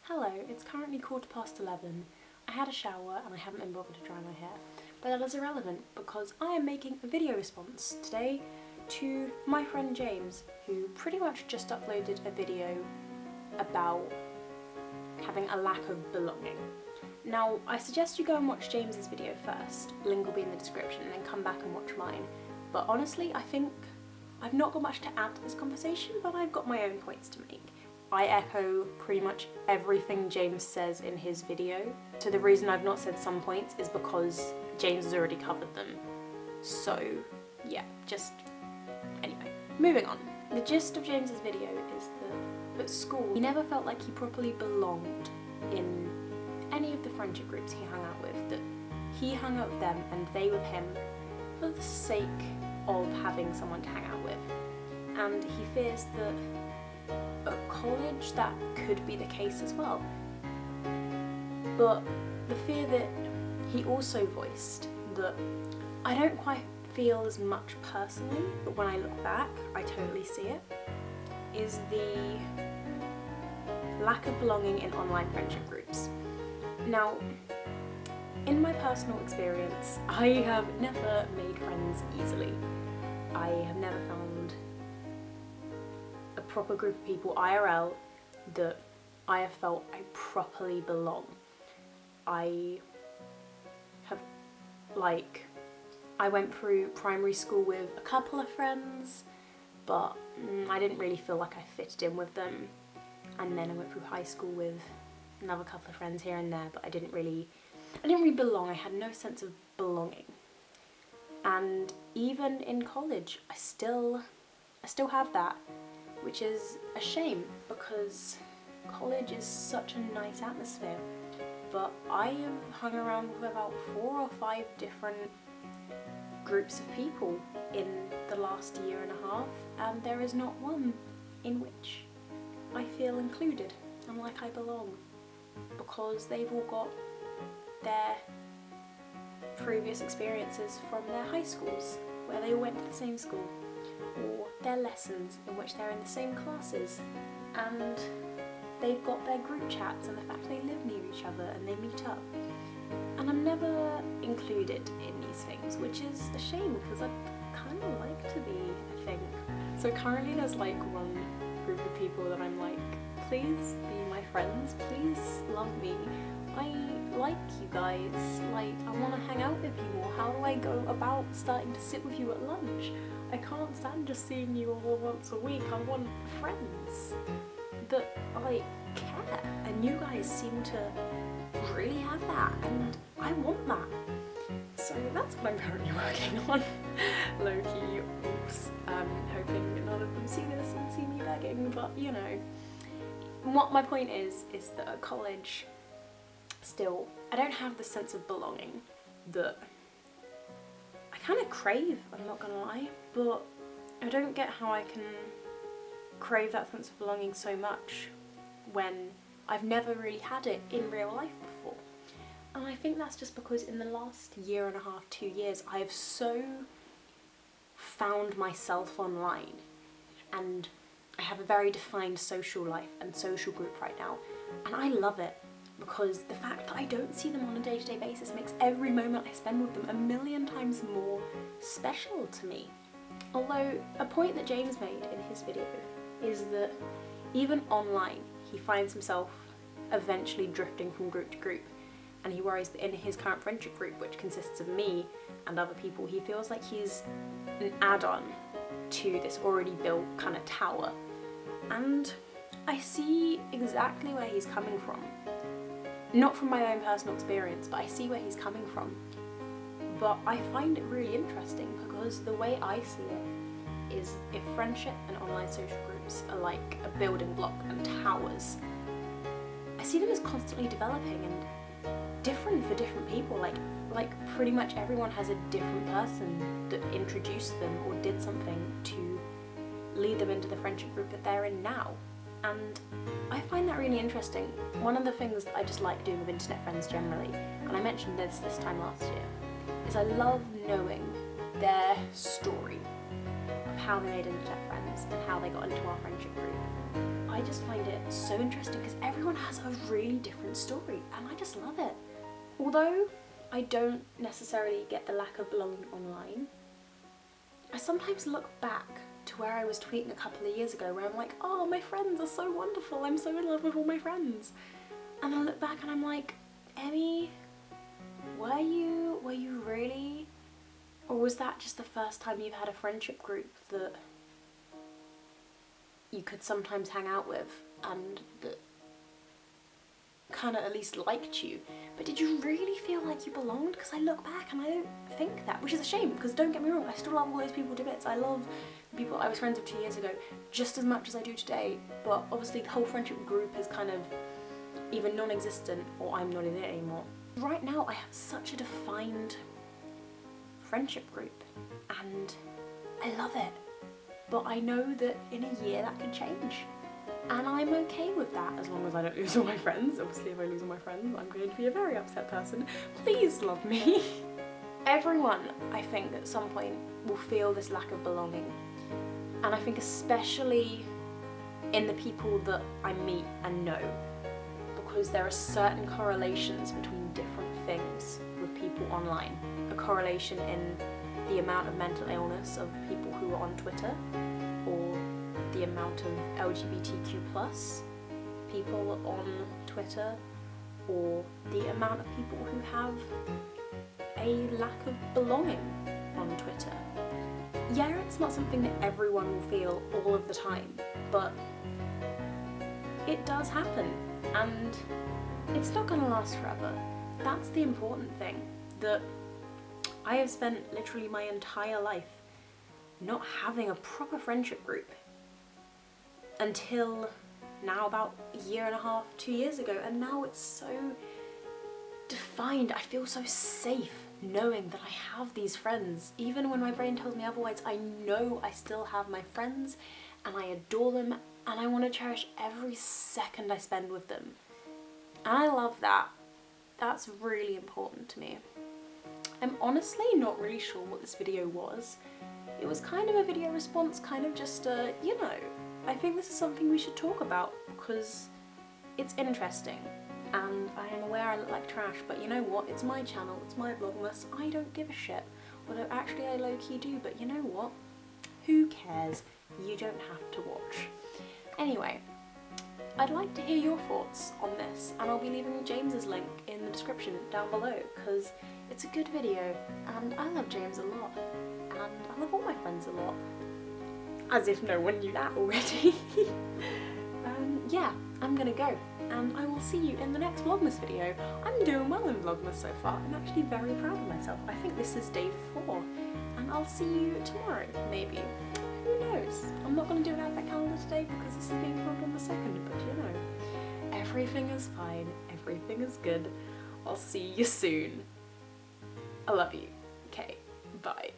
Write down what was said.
Hello, it's currently 11:15. I had a shower and I haven't been bothered to dry my hair, but that is irrelevant because I am making a video response today to my friend James, who pretty much just uploaded a video about having a lack of belonging. Now, I suggest you go and watch James's video first, link will be in the description, and then come back and watch mine. But honestly, I think I've not got much to add to this conversation, but I've got my own points to make. I echo pretty much everything James says in his video. So the reason I've not said some points is because James has already covered them. So yeah, just anyway, moving on. The gist of James's video is that at school, he never felt like he properly belonged in any of the friendship groups he hung out with, that he hung out with them and they with him for the sake of having someone to hang out with. And he fears that at college that could be the case as well. But the fear that he also voiced, that I don't quite feel as much personally, but when I look back I totally see it, is the lack of belonging in online friendship groups. Now, in my personal experience, I have never made friends easily. I have never found a proper group of people IRL that I have felt I properly belong. I went through primary school with a couple of friends, but I didn't really feel like I fitted in with them. And then I went through high school with another couple of friends here and there, but I didn't really belong. I had no sense of belonging. And even in college, I still have that, which is a shame because college is such a nice atmosphere. But I have hung around with about 4 or 5 different groups of people in the last year and a half, and there is not one in which I feel included and like I belong, because they've all got their previous experiences from their high schools where they went to the same school, or their lessons in which they're in the same classes, and they've got their group chats and the fact they live near each other and they meet up. And I'm never included in these things, which is a shame because I'd kind of like to be, I think. So currently there's like one group of people that I'm like, please be my friends, please love me. I like you guys, like I want to hang out with you more. How do I go about starting to sit with you at lunch? I can't stand just seeing you all once a week. I want friends that like care, and you guys seem to really have that, and I want that. So that's what I'm currently working on. Low-key, oops. Hoping none of them see this and see me begging, but you know. What my point is that at college, still, I don't have the sense of belonging that I kind of crave, I'm not gonna lie, but I don't get how I can crave that sense of belonging so much when I've never really had it in real life before. And I think that's just because in the last year and a half, 2 years, I have so found myself online, and I have a very defined social life and social group right now, and I love it because the fact that I don't see them on a day-to-day basis makes every moment I spend with them a million times more special to me. Although a point that James made in his video is that even online he finds himself eventually drifting from group to group, and he worries that in his current friendship group, which consists of me and other people, he feels like he's an add-on to this already built kind of tower. And I see exactly where he's coming from. Not from my own personal experience, but I see where he's coming from. But I find it really interesting because the way I see it is, if friendship and online social groups are like a building block and towers, I see them as constantly developing and different for different people. Like pretty much everyone has a different person that introduced them or did something to lead them into the friendship group that they're in now. And I find that really interesting. One of the things that I just like doing with internet friends generally, and I mentioned this time last year, is I love knowing their story of how they made internet friends and how they got into our friendship group. I just find it so interesting because everyone has a really different story and I just love it. Although I don't necessarily get the lack of belonging online, I sometimes look back to where I was tweeting a couple of years ago where I'm like, oh, my friends are so wonderful, I'm so in love with all my friends. And I look back and I'm like, Emmy, were you really? Or was that just the first time you've had a friendship group that you could sometimes hang out with and that kind of at least liked you? But did you really feel like you belonged? Because I look back and I don't think that, which is a shame, because don't get me wrong, I still love all those people to bits. I love the people I was friends with 2 years ago just as much as I do today, but obviously the whole friendship group is kind of either non-existent or I'm not in it anymore. Right now I have such a defined friendship group and I love it, but I know that in a year that could change. And I'm okay with that as long as I don't lose all my friends. Obviously if I lose all my friends, I'm going to be a very upset person. Please love me. Everyone, I think, at some point will feel this lack of belonging. And I think especially in the people that I meet and know, because there are certain correlations between different things with people online. A correlation in the amount of mental illness of people who are on Twitter, or the amount of LGBTQ+ people on Twitter, or the amount of people who have a lack of belonging on Twitter. Yeah, it's not something that everyone will feel all of the time, but it does happen, and it's not gonna last forever. That's the important thing, that I have spent literally my entire life not having a proper friendship group until now, about a year and a half, 2 years ago, and now it's so defined. I feel so safe knowing that I have these friends. Even when my brain tells me otherwise, I know I still have my friends and I adore them and I want to cherish every second I spend with them. And I love that. That's really important to me. I'm honestly not really sure what this video was. It was kind of a video response, kind of just a, you know, I think this is something we should talk about because it's interesting and I am aware I look like trash, but you know what, it's my channel, it's my vlogmas, I don't give a shit. Although actually I low-key do, but you know what, who cares, you don't have to watch. Anyway, I'd like to hear your thoughts on this and I'll be leaving James's link in the description down below because it's a good video and I love James a lot and I love all my friends a lot. As if no one knew that already. Yeah, I'm gonna go and I will see you in the next Vlogmas video. I'm doing well in Vlogmas so far. I'm actually very proud of myself. I think this is day 4 and I'll see you tomorrow, maybe. Who knows? I'm not gonna do an advent calendar today because this is being filmed on the 2nd, but you know, everything is fine, everything is good. I'll see you soon. I love you. Okay, bye.